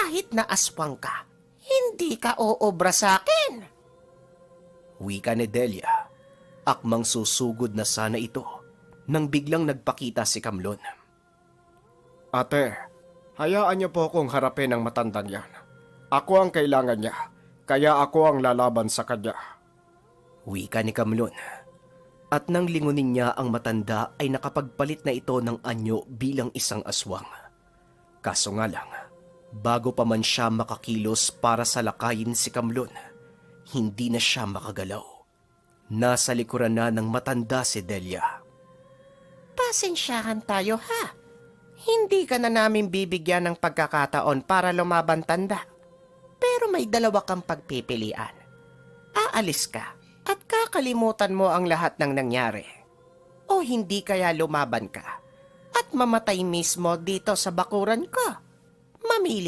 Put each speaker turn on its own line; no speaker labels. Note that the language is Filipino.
Kahit na aswang ka, hindi ka oobra sa akin.
Wika ni Delia. Akmang susugod na sana ito nang biglang nagpakita si Kamlon.
Ate, hayaan niyo po akong harapin ang matandang yan. Ako ang kailangan niya, kaya ako ang lalaban sa kanya.
Wika ni Kamlon. At nang lingunin niya ang matanda ay nakapagpalit na ito ng anyo bilang isang aswang. Kaso nga lang, bago pa man siya makakilos para salakayin si Kamlon, hindi na siya makagalaw. Nasa likuran na ng matanda si Delia.
Pasensyahan tayo ha. Hindi ka na namin bibigyan ng pagkakataon para lumaban, tanda. Pero may dalawa kang pagpipilian. Aalis ka at kakalimutan mo ang lahat ng nangyari. O hindi kaya lumaban ka at mamatay mismo dito sa bakuran ko. Mamili